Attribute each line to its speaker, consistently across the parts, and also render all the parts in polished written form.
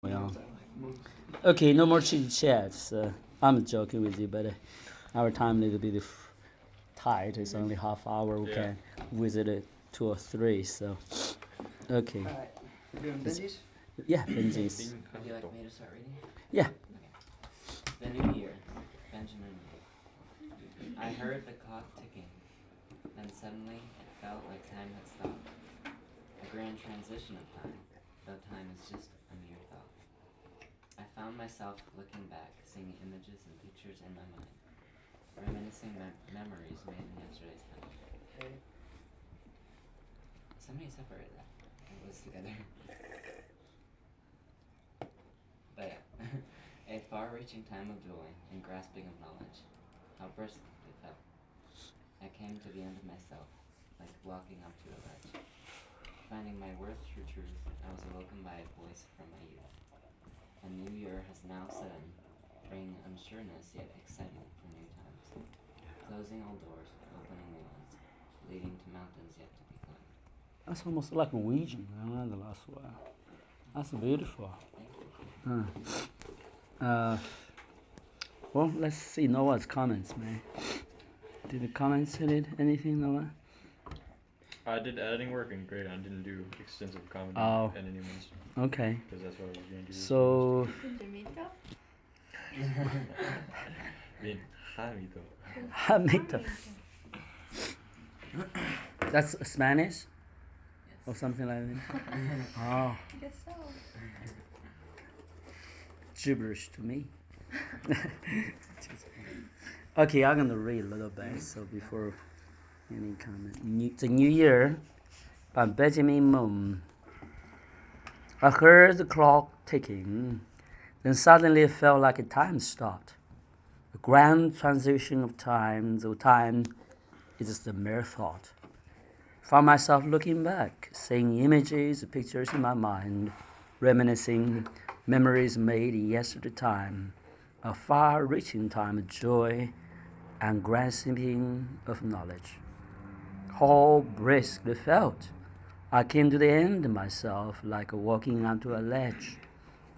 Speaker 1: Well, okay, no more chit chats. I'm joking with you, but our time a little bit tight. It's only half hour. We can visit it 2 or 3. So, okay,
Speaker 2: Alright, we're doing
Speaker 1: It's-
Speaker 2: Benji's?
Speaker 1: yeah, Benji's.
Speaker 3: Would you like me to start reading?
Speaker 1: Yeah.
Speaker 3: The New Year, Benjamin. I heard the clock ticking, then suddenly it felt like time had stopped. A grand transition of time, though time is just a mere thought. I found myself looking back, seeing images and pictures in my mind, reminiscing memories made in yesterday's time.
Speaker 2: Okay.
Speaker 3: Somebody separate that. It was together. But yeah, a far-reaching time of joy and grasping of knowledge. How brisk it felt. I came to the end of myself, like walking up to a ledge. Finding my worth through truth, I was awoken by a voice from my youth. A new year has now set in, bringing unsureness yet excitement for new times. Closing all doors, opening new ones, leading to mountains yet to be climbed.
Speaker 1: That's almost like Norwegian. The last one. That's beautiful.
Speaker 3: Thank you.
Speaker 1: Well, let's see Noah's comments, man. Did the comments hit it? Anything, Noah?
Speaker 4: I did editing work and great. I didn't do extensive commenting
Speaker 1: Oh.
Speaker 4: and anyways
Speaker 1: Okay.
Speaker 4: because that's what I was going to do.
Speaker 1: So,
Speaker 4: Bien, Hamito.
Speaker 1: Hamito. That's Spanish or
Speaker 3: Yes.
Speaker 1: something like that. Oh,
Speaker 5: Guess so.
Speaker 1: gibberish to me. Okay, I'm gonna read a little bit. So before any comment, the New Year by Benjamin Moon. I heard the clock ticking, then suddenly it felt like a time stopped. A grand transition of time, though time is just a mere thought. Found myself looking back, seeing images, pictures in my mind, reminiscing memories made in yesterday time, a far-reaching time of joy and grasping of knowledge. How brisk it felt! I came to the end of myself like walking onto a ledge.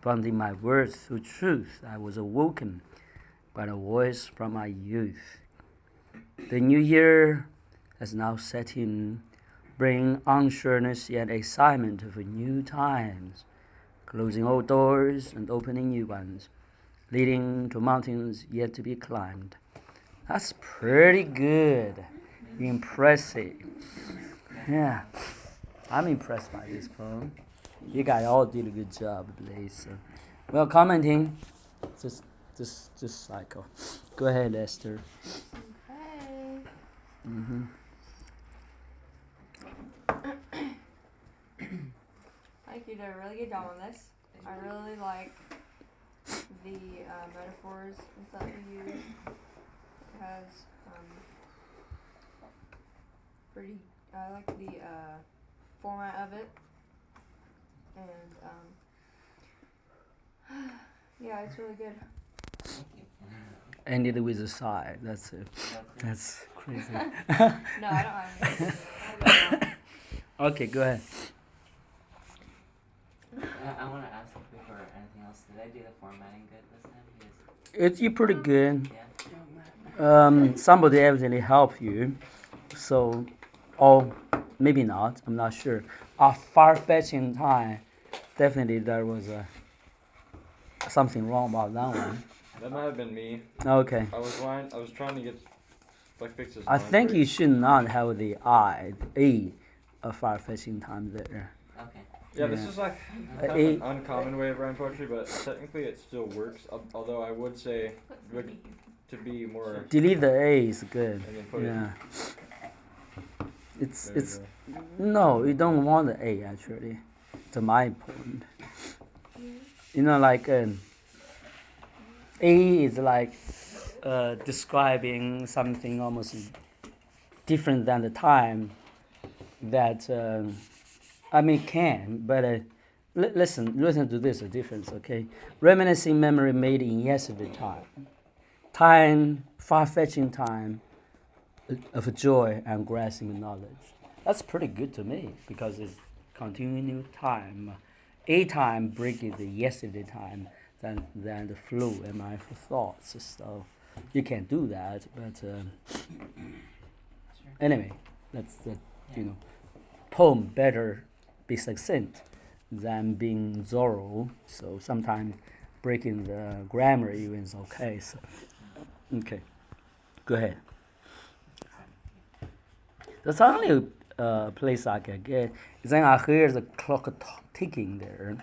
Speaker 1: Finding my worth through truth, I was awoken by a voice from my youth. The new year has now set in, bringing unsureness yet excitement of new times, closing old doors and opening new ones, leading to mountains yet to be climbed. That's pretty good. Impressive. Yeah. I'm impressed by this poem. You guys all did a good job, please. Well, commenting, just cycle. Go ahead, Esther.
Speaker 5: Okay.
Speaker 1: Mm-hmm.
Speaker 5: I think you did a really good job on this. I really like the metaphors and stuff you use. It has pretty. I like the format of it, and yeah, it's really good.
Speaker 3: Thank you.
Speaker 1: Ended with a sigh. That's it.
Speaker 3: Okay.
Speaker 1: That's crazy.
Speaker 5: No, I don't have anything.
Speaker 1: Okay, go ahead.
Speaker 3: I want to ask before anything else. Did I do the formatting good this time?
Speaker 1: You're pretty good.
Speaker 3: Yeah.
Speaker 1: Somebody evidently helped you, so, or maybe not. I'm not sure. A far-fetching time. Definitely, there was something wrong about that one.
Speaker 4: That might have been me.
Speaker 1: Okay.
Speaker 4: I was trying to get fix this.
Speaker 1: I
Speaker 4: line
Speaker 1: think
Speaker 4: break.
Speaker 1: you should not have the a far-fetching time there.
Speaker 3: Okay.
Speaker 4: Yeah, this
Speaker 1: Yeah.
Speaker 4: is like
Speaker 1: Uh,
Speaker 4: kind of
Speaker 1: A-
Speaker 4: an uncommon way of writing poetry, but technically it still works. Although I would say like, to be more
Speaker 1: Delete the A is good.
Speaker 4: and then put
Speaker 1: Yeah.
Speaker 4: it.
Speaker 1: It's no, you don't want the A actually. To my point. You know, like A is like describing something almost different than the time that can, but listen to this difference, okay? Reminiscing memory made in yesterday time, far-fetching time of joy and grasping knowledge. That's pretty good to me because it's continuing time a time breaking the yesterday time than the flow and my thoughts. So you can do that, but
Speaker 3: Sure.
Speaker 1: anyway, that's the
Speaker 3: Yeah.
Speaker 1: you know poem better be succinct than being thorough. So sometimes breaking the grammar even is okay. So okay, go ahead. That's only place I can get. Then I hear the clock ticking there,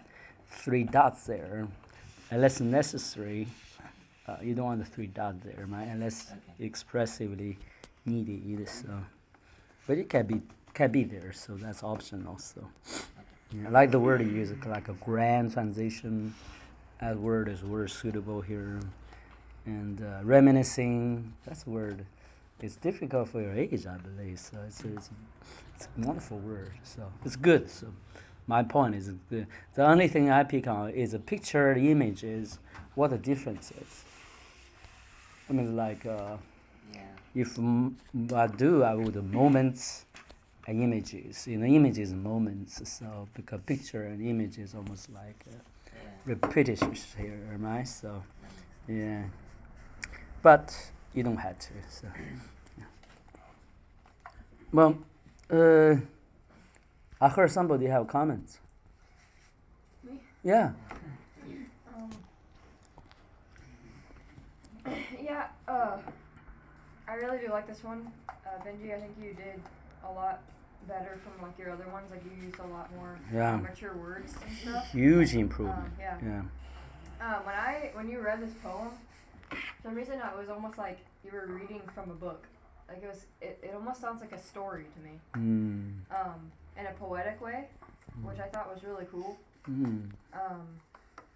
Speaker 1: 3 dots there. Unless necessary, you don't want the 3 dots there, right? Unless
Speaker 3: Okay.
Speaker 1: expressively needed. So, but it can be there. So that's optional. So, yeah, I like the word you use, like a grand transition. That word is word suitable here, and reminiscing. That's a word. It's difficult for your age, I believe. So it's a wonderful word. So it's good. So my point is good. The only thing I pick on is a picture, the image is what the difference is. I mean, like
Speaker 3: Yeah.
Speaker 1: if I would moments and images. Images and moments. So because picture and image is almost like
Speaker 3: Yeah.
Speaker 1: repetitious here, right? So
Speaker 3: That makes sense.
Speaker 1: yeah, but you don't have to. So yeah. Well, I heard somebody have comments.
Speaker 5: Me?
Speaker 1: Yeah.
Speaker 5: Um, yeah, I really do like this one. Benji, I think you did a lot better from like your other ones. Like you used a lot more
Speaker 1: Yeah.
Speaker 5: mature words and stuff.
Speaker 1: Huge improvement.
Speaker 5: Yeah.
Speaker 1: Yeah.
Speaker 5: When you read this poem, for some reason it was almost like you were reading from a book. Like it almost sounds like a story to me.
Speaker 1: Mm.
Speaker 5: In a poetic way, which I thought was really cool.
Speaker 1: Mm.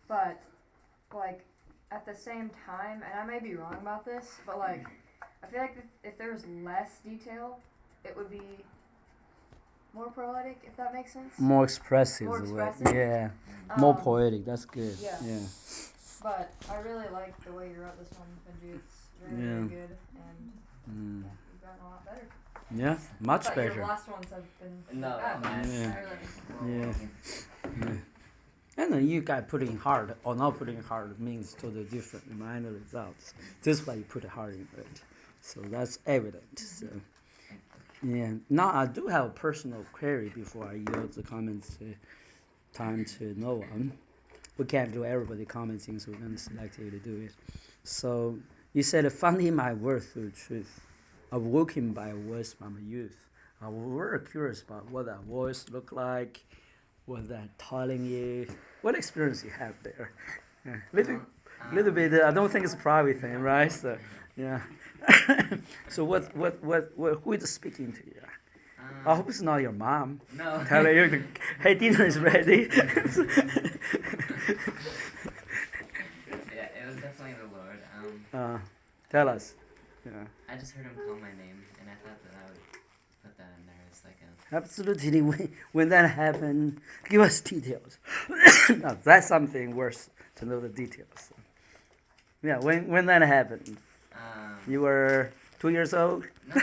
Speaker 5: But like at the same time, and I may be wrong about this, but like I feel like if there was less detail, it would be more poetic, if that makes sense.
Speaker 1: More expressive.
Speaker 5: More
Speaker 1: the way.
Speaker 5: expressive.
Speaker 1: Yeah. More
Speaker 5: Um,
Speaker 1: poetic. That's good.
Speaker 5: yeah.
Speaker 1: Yeah.
Speaker 5: But I really like the way you wrote this one, Benji. It's really,
Speaker 1: Yeah.
Speaker 5: really good, and
Speaker 1: Mm.
Speaker 5: you've gotten a lot better.
Speaker 1: Yeah. Much
Speaker 5: But
Speaker 1: better.
Speaker 5: your last ones have been
Speaker 3: No,
Speaker 5: bad.
Speaker 3: nice.
Speaker 1: Yeah.
Speaker 5: I really.
Speaker 1: Yeah. Yeah. And then you got putting hard or not putting hard means totally different minor results. This is why you put hard in it. So that's evident. So yeah. Now I do have a personal query before I yield the comments to time to no one. We can't do everybody commenting, so we're gonna select you to do it. So you said finding my worth through truth, awoken by a voice from youth. I was very curious about what that voice looked like. Was that telling you what experience you have there? Yeah. Little bit. I don't think it's a private thing, right? So, yeah. So who is speaking to you? I hope it's not your mom.
Speaker 3: No.
Speaker 1: Telling you, hey, dinner is ready.
Speaker 3: Yeah, it was definitely the Lord.
Speaker 1: Tell us. Yeah.
Speaker 3: I just heard him call my name, and I thought that I would put that in there as like a.
Speaker 1: Absolutely. When that happened, give us details. Now, that's something worse to know the details. Yeah, when that happened, you were 2 years old.
Speaker 3: No.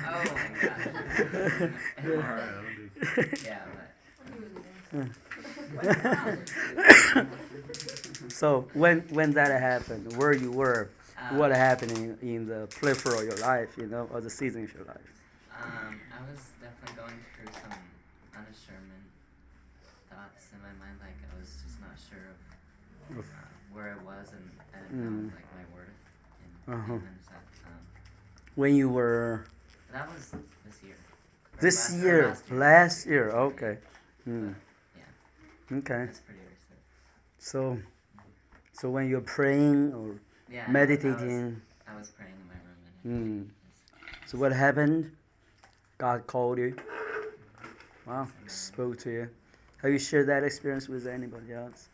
Speaker 3: Oh my god. Yeah,
Speaker 1: So when that happened, where you were, what happened in the peripheral of your life, or the season of your life?
Speaker 3: I was definitely going through some unassurement thoughts in my mind, like I was just not sure of where I was and I didn't know like my worth and
Speaker 1: Uh-huh.
Speaker 3: things that.
Speaker 1: When you were
Speaker 3: That was this year. Or
Speaker 1: this
Speaker 3: last- or
Speaker 1: year, last year, okay.
Speaker 3: Yeah,
Speaker 1: Okay.
Speaker 3: that's pretty recent.
Speaker 1: So when you're praying or
Speaker 3: Yeah,
Speaker 1: meditating,
Speaker 3: I was praying in my room and
Speaker 1: so what happened? God called you. Wow, spoke to you. Have you shared that experience with anybody else?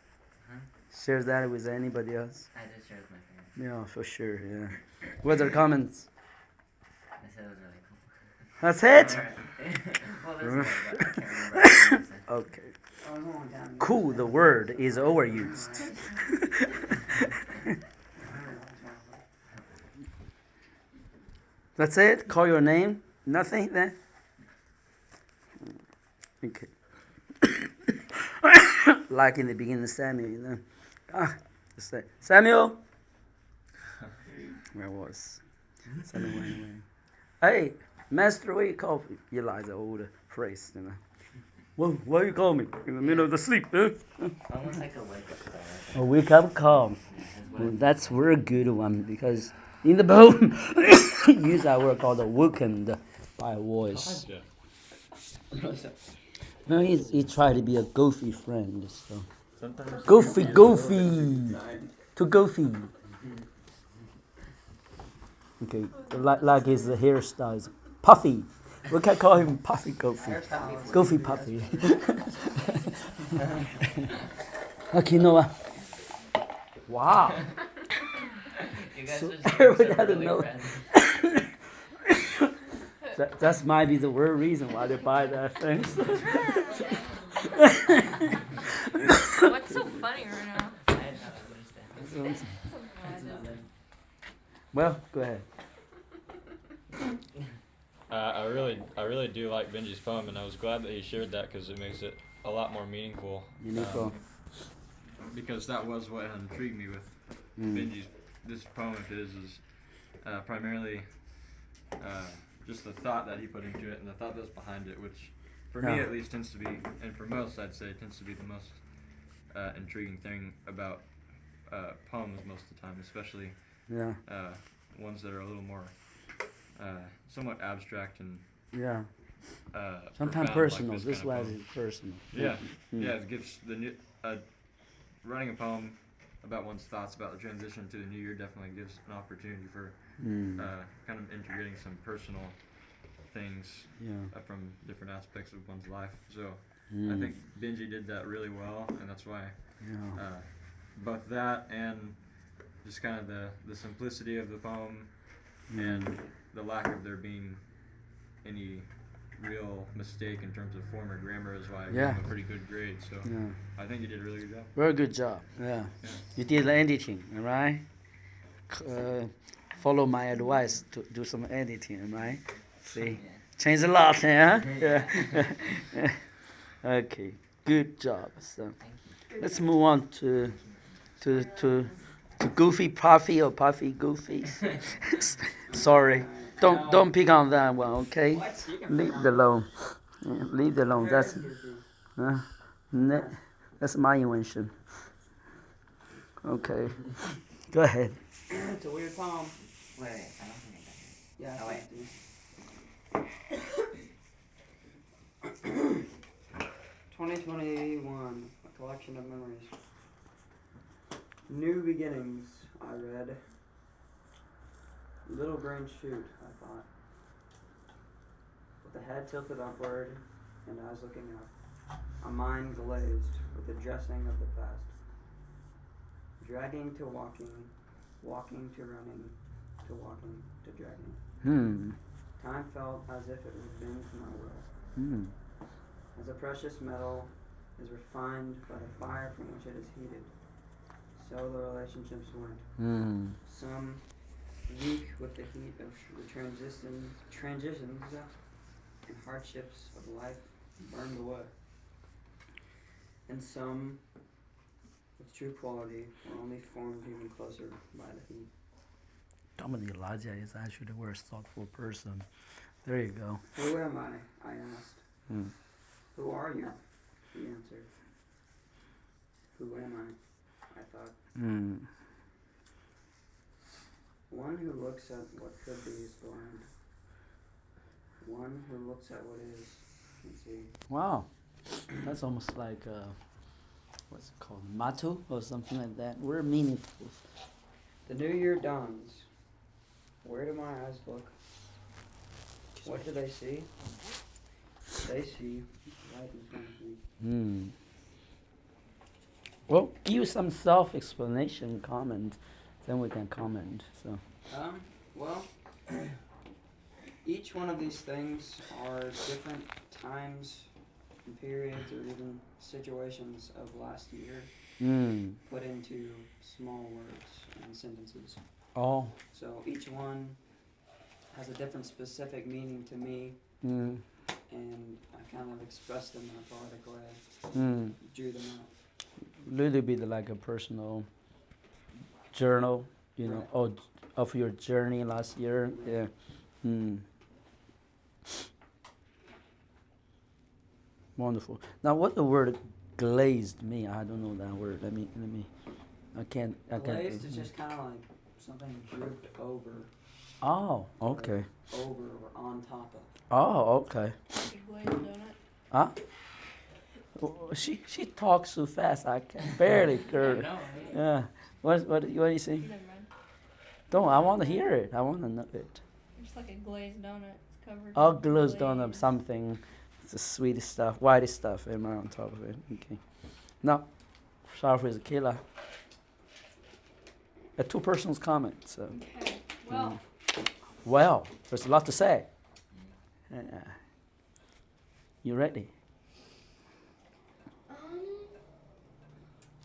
Speaker 3: Huh?
Speaker 1: Share that with anybody else?
Speaker 3: I did share with my parents.
Speaker 1: Yeah, for sure. Yeah. What are the comments?
Speaker 3: They said it was really cool.
Speaker 1: That's it.
Speaker 3: Well, there's more, but I can't remember everything they said.
Speaker 1: Okay. Cool. The word is overused. That's it. Call your name. Nothing then. Okay. Like in the beginning, Samuel, you know. Just say, Samuel. Where was Samuel went away. Hey, Master, where you coffee? You like the old phrase, you know. Well, why you call me in the middle of the sleep, huh?
Speaker 3: Almost like a wake up call.
Speaker 1: A wake up call.
Speaker 3: Yeah, as well.
Speaker 1: Well, that's a very good one because in the poem, use that word called awakened by a voice. No, he tried to be a goofy friend, so.
Speaker 4: Sometimes
Speaker 1: Goofy, to goofy. Okay, like his hairstyle is puffy. We can call him Puffy Goofy. Goofy Puffy. Okay, you know what? Wow.
Speaker 3: You guys
Speaker 1: So
Speaker 3: are just
Speaker 1: everyone
Speaker 3: some
Speaker 1: had to
Speaker 3: really
Speaker 1: know.
Speaker 3: friends.
Speaker 1: That might be the real reason why they buy that thing.
Speaker 2: What's so funny right now?
Speaker 3: I don't understand.
Speaker 1: Well, go ahead.
Speaker 4: I really do like Benji's poem, and I was glad that he shared that because it makes it a lot more meaningful.
Speaker 1: Meaningful.
Speaker 4: Because that was what intrigued me with Benji's this poem of his is primarily just the thought that he put into it and the thought that's behind it, which for me
Speaker 1: Yeah.
Speaker 4: at least tends to be, and for most I'd say, tends to be the most intriguing thing about poems most of the time, especially
Speaker 1: Yeah,
Speaker 4: ones that are a little more somewhat abstract and
Speaker 1: yeah.
Speaker 4: profound
Speaker 1: Sometimes
Speaker 4: like
Speaker 1: personal.
Speaker 4: this
Speaker 1: This
Speaker 4: kind
Speaker 1: why
Speaker 4: of poem.
Speaker 1: it's personal.
Speaker 4: Yeah,
Speaker 1: Mm.
Speaker 4: yeah, it gives the new writing a poem about one's thoughts about the transition to the new year definitely gives an opportunity for
Speaker 1: Mm.
Speaker 4: kind of integrating some personal things
Speaker 1: Yeah.
Speaker 4: from different aspects of one's life. So I
Speaker 1: Mm.
Speaker 4: think Benji did that really well, and that's why
Speaker 1: Yeah.
Speaker 4: both that and just kind of the simplicity of the poem and the lack of there being any real mistake in terms of form or grammar is why I gave
Speaker 1: Yeah.
Speaker 4: him a pretty good grade. So
Speaker 1: Yeah.
Speaker 4: I think you did a really good job.
Speaker 1: Very good job. Yeah. You did the editing, all right? Follow my advice to do some editing, right? See,
Speaker 3: Yeah.
Speaker 1: change a lot, huh? Yeah. Okay. Good job. So let's move on to Goofy Puffy or Puffy Goofy. Sorry. Don't pick on that one, okay? Leave it alone. Yeah, leave it alone. That's that's my invention. Okay. Go ahead.
Speaker 6: It's a weird poem.
Speaker 3: Wait, I don't think I got it.
Speaker 6: Yeah.
Speaker 3: Oh, wait.
Speaker 6: It. 2021, a collection of memories. New beginnings, I read. Little green shoot, I thought. With the head tilted upward and eyes looking up. A mind glazed with the dressing of the past. Dragging to walking, walking to running, to walking to dragging. Time felt as if it would bend to my will. As a precious metal is refined by the fire from which it is heated, so the relationships went. Some weak with the heat of the transitions and hardships of life burned away, and some with true quality were only formed even closer by the heat.
Speaker 1: Dominic Elijah is actually the worst thoughtful person. There you go.
Speaker 6: Who am I asked. Who are you? He answered. Who am I thought. One who looks at what could be is blind. One who looks at what is can see.
Speaker 1: Wow. That's almost like what's it called? Motto or something like that. We're meaningful.
Speaker 6: The new year dawns. Where do my eyes look? What do they see? They see right in front of me.
Speaker 1: Well, give some self-explanation comment, then we can comment. So.
Speaker 6: Well, each one of these things are different times and periods or even situations of last year put into small words and sentences.
Speaker 1: Oh.
Speaker 6: So each one has a different specific meaning to me and I kind of expressed them in a poetic way.
Speaker 1: Mm.
Speaker 6: Drew them out.
Speaker 1: Little bit like a personal journal, you know,
Speaker 6: Right.
Speaker 1: of your journey last year. Yeah. Mm. Wonderful. Now, what the word glazed mean? I don't know that word. Let me. I can't.
Speaker 6: Glazed is just kind of like something drooped over,
Speaker 1: Oh, okay.
Speaker 6: over or on top of.
Speaker 1: Oh, okay.
Speaker 2: Like a glazed donut.
Speaker 1: Huh? Oh, she talks so fast. I can barely hear it.
Speaker 3: No,
Speaker 1: Yeah. What do you say?
Speaker 2: Never mind.
Speaker 1: Don't. I want to hear it. I want to know it.
Speaker 2: Just like a glazed donut. It's covered.
Speaker 1: Oh,
Speaker 2: in
Speaker 1: glazed donut,
Speaker 2: glaze.
Speaker 1: something. It's the sweetest stuff, whitest stuff, am I on top of it? Okay. Now, sorry for the killer. A two persons comment. So,
Speaker 2: Okay. Well,
Speaker 1: well, there's a lot to say. You ready?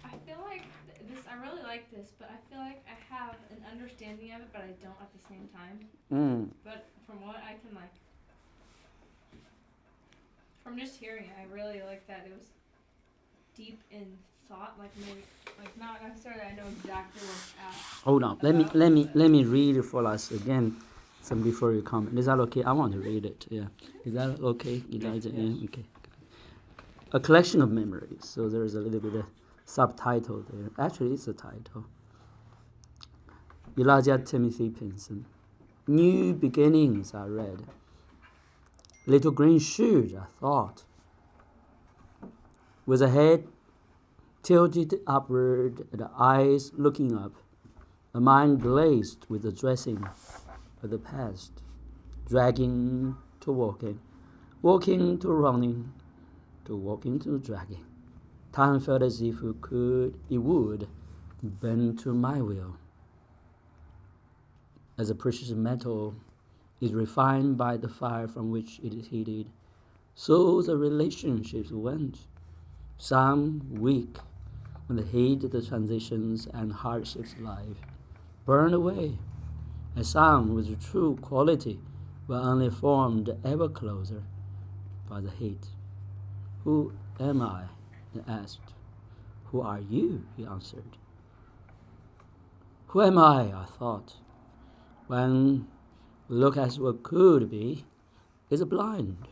Speaker 2: I feel like this. I really like this, but I feel like I have an understanding of it, but I don't at the same time.
Speaker 1: Mm.
Speaker 2: But from what I can like, from just hearing it, I really like that it was deep in thought. Like maybe, like not necessarily I know exactly what's asked.
Speaker 1: Hold on. Let me read it for us again. So before you comment, is that okay? I want to read it. Yeah. Is that okay? Elijah?
Speaker 6: Yes.
Speaker 1: Yeah. Okay. A collection of memories. So there's a little bit of subtitle there. Actually, it's a title. Elijah Timothy Pinson. New beginnings, I read. Little green shoes, I thought. With a head tilted upward, the eyes looking up, a mind glazed with the dressing of the past, dragging to walking, walking to running, to walking to dragging. Time felt as if it would bend to my will. As a precious metal is refined by the fire from which it is heated, so the relationships went. Some weak when the heat of the transitions and hardships of life burned away, and some with true quality were only formed ever closer by the heat. Who am I? I asked. Who are you? He answered. Who am I thought. One who look at what could be is blind.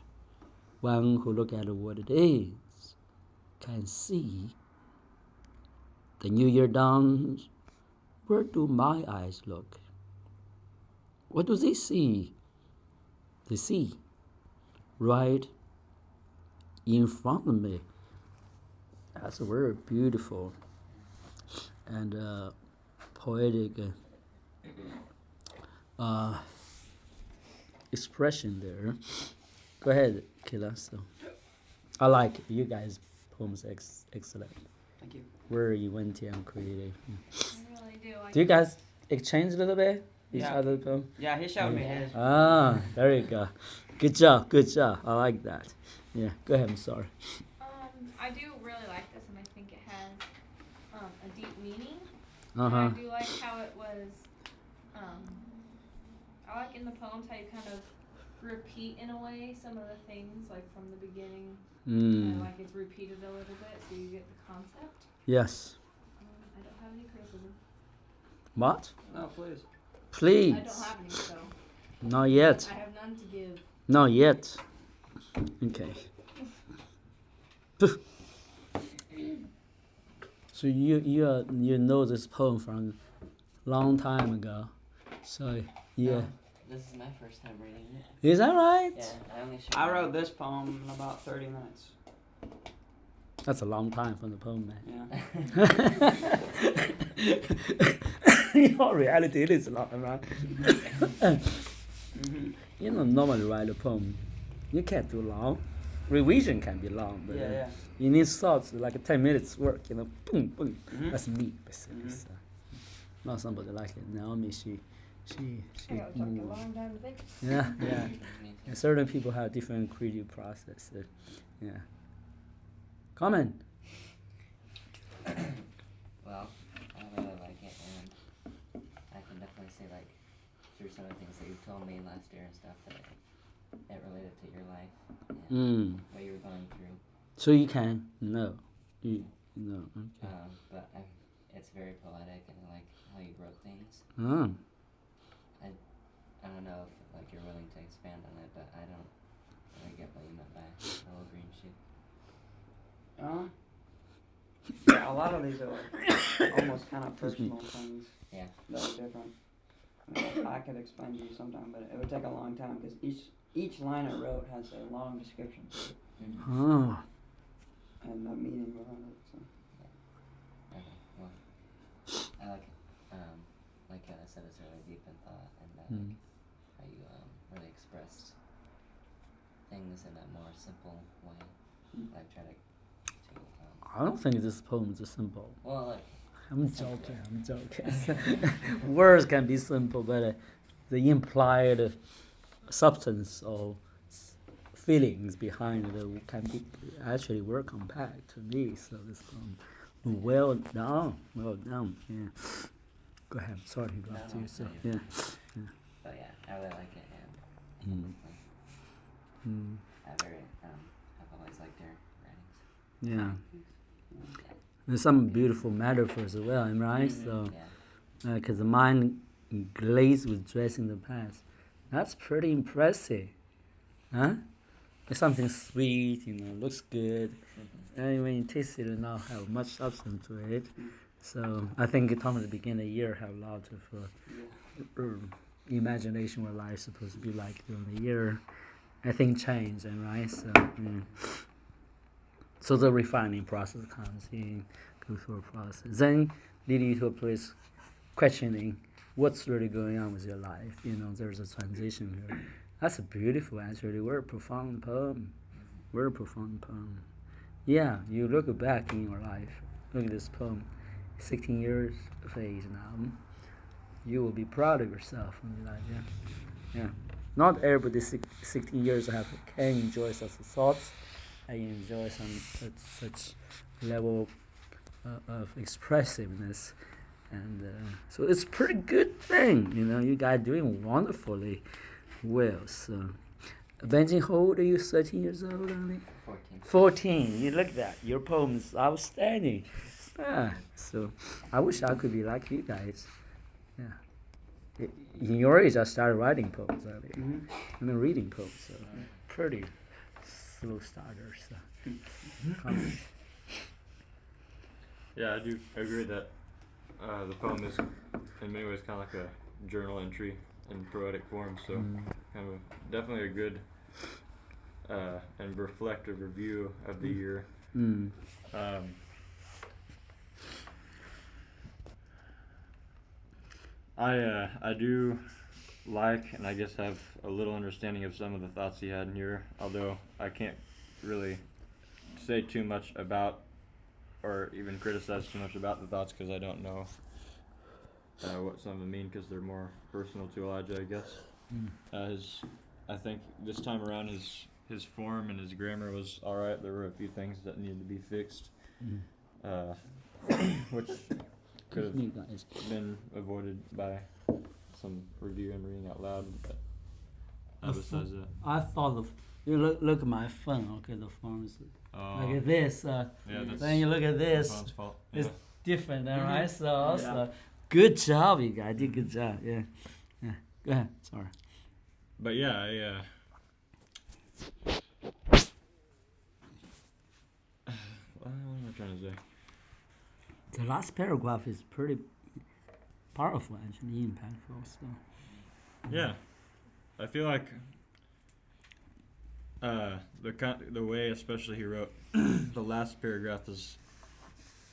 Speaker 1: One who look at what it is can see. The new year dawns. Where do my eyes look? What do they see? They see right in front of me. That's a very beautiful and poetic expression there. Go ahead, Killa. So, I like it. You guys' poems excellent.
Speaker 6: Thank you.
Speaker 1: Very witty and creative.
Speaker 2: I really do. Like
Speaker 1: Do you guys exchange a little bit each
Speaker 6: Yeah.
Speaker 1: other's poem?
Speaker 6: Yeah, he showed me his.
Speaker 1: Ah, there you go. Good job, good job. I like that. Yeah, go ahead. I'm sorry.
Speaker 2: I do really like this, and I think it has a deep meaning.
Speaker 1: Uh
Speaker 2: And
Speaker 1: huh.
Speaker 2: I do like how it was. I like in the poems how you kind of repeat in a way some of the things like from the beginning. And like it's repeated a little bit, so you get the concept.
Speaker 1: Yes.
Speaker 2: I don't have any criticism.
Speaker 1: What?
Speaker 6: No, please.
Speaker 1: Please.
Speaker 2: I don't have any, so
Speaker 1: Not yet.
Speaker 2: I have none to give.
Speaker 1: Not yet. Okay. So you know this poem from long time ago. So yeah.
Speaker 3: No, this is my first time reading it.
Speaker 1: Is that right?
Speaker 3: Yeah, I only showed
Speaker 6: I
Speaker 3: you-
Speaker 6: wrote this poem in about 30 minutes.
Speaker 1: That's a long time from the poem, man.
Speaker 6: Yeah.
Speaker 1: In all reality, it is long, right? You know, normally write a poem, you can't do long. Revision can be long, but
Speaker 6: Yeah.
Speaker 1: you need thoughts like a 10 minutes work, you know, boom, boom.
Speaker 6: Mhm.
Speaker 1: That's me, basically. So. Not somebody like it. Naomi, she
Speaker 2: I know it took a long time to think.
Speaker 1: yeah, yeah.
Speaker 3: Me too.
Speaker 1: And certain people have different creative process. Yeah. Comment.
Speaker 3: Well, I really like it, and I can definitely say, like, through some of the things that you told me last year and stuff, that it related to your life and what you were going through.
Speaker 1: So you can know. You know. Okay.
Speaker 3: But it's very poetic, and I like how you wrote things.
Speaker 1: Oh.
Speaker 3: I don't know if like you're willing to expand on it, but I don't really get what you meant by little green sheep.
Speaker 6: Yeah, a lot of these are like almost kind of personal things.
Speaker 3: Yeah.
Speaker 6: That are different. I could explain to you sometime, but it would take a long time because each line I wrote has a long description to it
Speaker 1: Oh.
Speaker 6: and a meaning behind it. So.
Speaker 3: Okay. Well, I like how I said, it's really deep in thought, and like how you really expressed things in a more simple way. Like try to
Speaker 1: I don't think this poem is simple.
Speaker 3: well, like
Speaker 1: I'm joking. Words can be simple, but the implied substance or feelings behind it can be actually very compact to me. So this poem, well done. Yeah. Go ahead. Sorry to interrupt you. So yeah.
Speaker 3: but yeah, I really like it, and I've always liked your writings.
Speaker 1: Yeah. There's some beautiful metaphors as well, right? So,
Speaker 3: Yeah.
Speaker 1: because the mind glazed with dress in the past, that's pretty impressive, huh? It's something sweet, looks good, and when you taste it, it not have much substance to it. So I think it told me at the beginning of the year have a lot of imagination what life is supposed to be like during the year. I think change, and right? So. So the refining process comes in, go through a process. Then leading you to a place questioning what's really going on with your life. There's a transition here. That's a beautiful, actually, very profound poem. Very profound poem. Yeah, you look back in your life, look at this poem, 16 years of age now. You will be proud of yourself. Yeah. Not everybody 16 years can enjoy such thoughts. I enjoy such level of expressiveness, and so it's a pretty good thing. You guys doing wonderfully well. So, Benji, how old are you? 13 years old, only? 14. You look at that. Your poem's outstanding. So I wish I could be like you guys. Yeah. In your age, I started writing poems earlier. I mean, reading poems. So pretty. Slow starters.
Speaker 4: Yeah, I do agree that the poem is in many ways kind of like a journal entry in poetic form, so kind of definitely a good and reflective review of the year. I do like, and I guess have a little understanding of some of the thoughts he had in here, although I can't really say too much about or even criticize too much about the thoughts because I don't know what some of them mean because they're more personal to Elijah, I guess. I think this time around his form and his grammar was alright. There were a few things that needed to be fixed, which could have been avoided by some review and reading out loud, but besides that.
Speaker 1: I thought look at my phone. Okay, the phone is look at this. Then you look at this. It's different, right? So also, good job, you guys. Did good job. Yeah. Go ahead. Sorry.
Speaker 4: But yeah, what am I trying to say?
Speaker 1: The last paragraph is pretty powerful, actually, impactful. So.
Speaker 4: Yeah, I feel like the way, especially he wrote the last paragraph is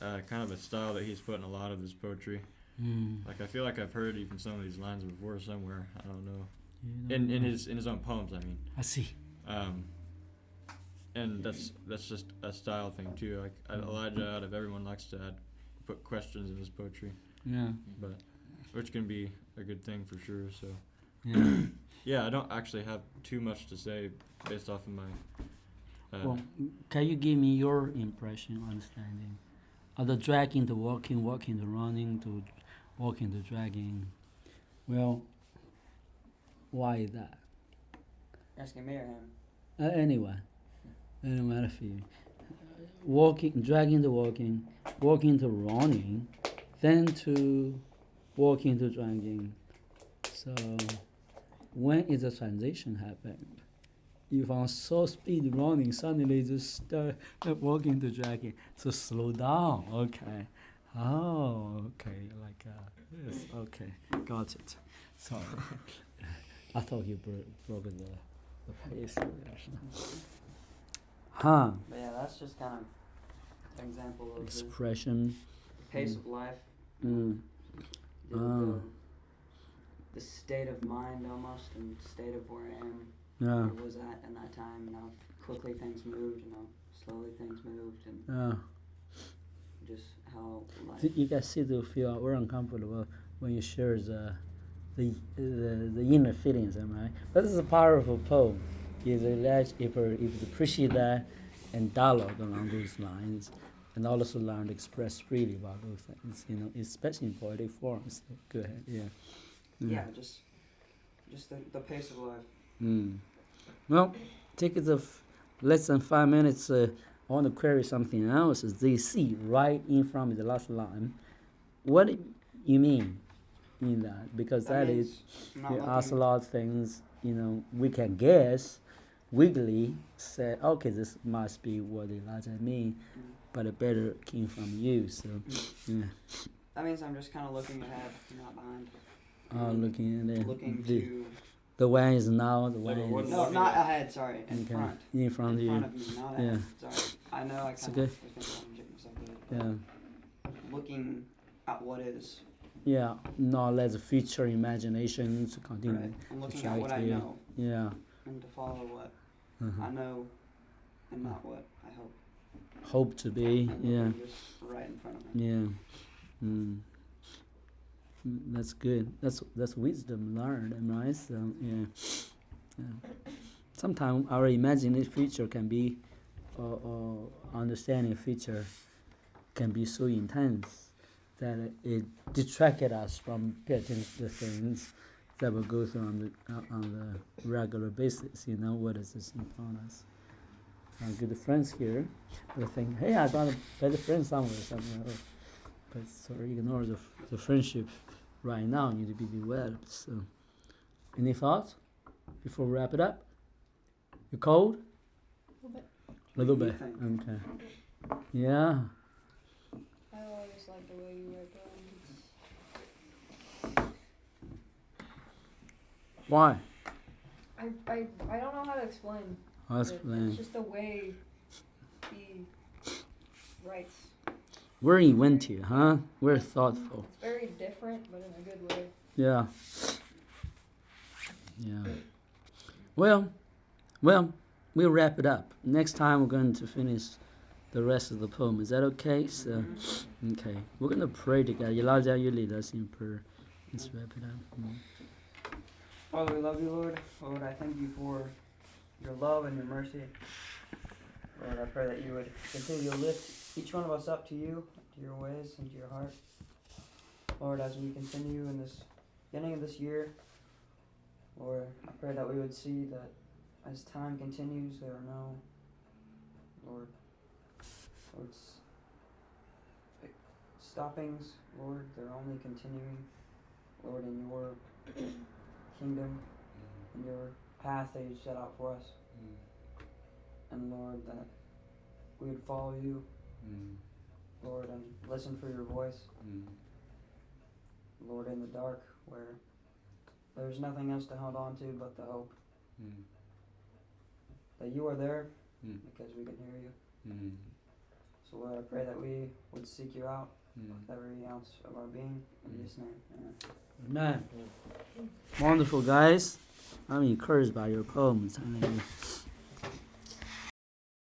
Speaker 4: kind of a style that he's put in a lot of his poetry. Like I feel like I've heard even some of these lines before somewhere. I don't know. In his own poems, I mean.
Speaker 1: I see.
Speaker 4: And that's just a style thing too. Like Elijah, out of everyone, likes to put questions in his poetry.
Speaker 1: Yeah.
Speaker 4: But which can be a good thing for sure. So.
Speaker 1: Yeah.
Speaker 4: Yeah, I don't actually have too much to say based off of my.
Speaker 1: Well, can you give me your impression, understanding, of the dragging to walking, walking to running, to walking to dragging? Well, why is that?
Speaker 6: Asking me or him?
Speaker 1: Anyone. No matter for you. Walking, dragging to walking, walking to running, then to walking to dragging. So when is the transition happened? If I'm so speed running, suddenly just start walking to dragging. So slow down. Okay. Oh, okay. Like yes. Okay. Got it. Sorry. I thought you broke the pace. Huh.
Speaker 6: But yeah, that's just kind of an example of
Speaker 1: Expression.
Speaker 6: the pace of life.
Speaker 1: Mm.
Speaker 6: The state of mind almost, and state of where I am.
Speaker 1: Yeah.
Speaker 6: Where was at in that time, and how quickly things moved, and how slowly things moved, and
Speaker 1: Yeah.
Speaker 6: just how life.
Speaker 1: You guys see to feel very uncomfortable when you share the inner feelings, am I right? But this is a powerful poem. If appreciate that and dialogue along those lines, and also learn to express freely about those things, you know, especially in poetic forms. So go ahead, yeah.
Speaker 6: Yeah, just the pace of life.
Speaker 1: Mm. Well, take it of less than 5 minutes. I want to query something else. Is they see right in front of the last line. What do you mean in that? Because that is,
Speaker 6: not
Speaker 1: you
Speaker 6: looking-
Speaker 1: ask a lot of things. You know, we can guess, weakly say, okay, this must be what Elijah mean, but it better came from you. So, yeah.
Speaker 6: That means I'm just kind of looking ahead, not behind.
Speaker 1: Looking at it.
Speaker 6: Looking to.
Speaker 1: The way is now. The way
Speaker 4: what
Speaker 1: is
Speaker 6: No,
Speaker 4: looking
Speaker 6: not
Speaker 4: at-
Speaker 6: ahead. Sorry, in
Speaker 1: okay.
Speaker 6: front.
Speaker 1: In front of
Speaker 6: In
Speaker 1: you.
Speaker 6: front of me, not
Speaker 1: Yeah.
Speaker 6: ahead. Sorry, I know I
Speaker 1: It's
Speaker 6: kind of
Speaker 1: okay.
Speaker 6: think I'm getting myself
Speaker 1: Yeah.
Speaker 6: looking at what is.
Speaker 1: Yeah, knowledge, future, imagination to continue.
Speaker 6: Right. I'm looking
Speaker 1: try
Speaker 6: at what I
Speaker 1: to-
Speaker 6: know
Speaker 1: Yeah.
Speaker 6: and to follow what
Speaker 1: Uh-huh.
Speaker 6: I know, and not what I hope.
Speaker 1: Hope to be.
Speaker 6: And
Speaker 1: Yeah.
Speaker 6: looking just right in front of me.
Speaker 1: Yeah. Mm. That's good. That's wisdom learned, am I right? So yeah. Sometimes our imagined future can be, or understanding future, can be so intense that it distracted us from paying attention to the things that will go through on the regular basis. You know, what is this in front of us? Good friends here, but I think, hey, I got a better friend somewhere. But so ignore the friendship right now need to be developed. So, any thoughts before we wrap it up? You cold? A little bit.
Speaker 6: What do you
Speaker 1: Okay. Yeah.
Speaker 2: I always like the way you write poems.
Speaker 1: Why?
Speaker 5: I don't know how to explain.
Speaker 1: I'll
Speaker 5: it.
Speaker 1: explain.
Speaker 5: It's just the way he writes.
Speaker 1: We're inventive, huh? We're thoughtful.
Speaker 5: It's very different, but in a good way.
Speaker 1: Yeah. Yeah. Well, we'll wrap it up. Next time we're going to finish the rest of the poem. Is that okay? So, okay. We're going to pray together. Elijah, you lead us in prayer. Let's wrap it up.
Speaker 6: Father, we love you, Lord. Lord, I thank you for your love and your mercy. Lord, I pray that you would continue to lift each one of us up to you, to your ways, and to your heart. Lord, as we continue in this beginning of this year, Lord, I pray that we would see that as time continues, there are no, Lord, stoppings, Lord. They're only continuing, Lord, in your kingdom, in your path that you set out for us. And Lord, that we would follow you, Lord, and listen for your voice. Lord, in the dark, where there's nothing else to hold on to but the hope that you are there because we can hear you. So Lord, I pray that we would seek you out with every ounce of our being. In Jesus' name, amen.
Speaker 1: Amen. Wonderful, guys. I'm encouraged by your poems.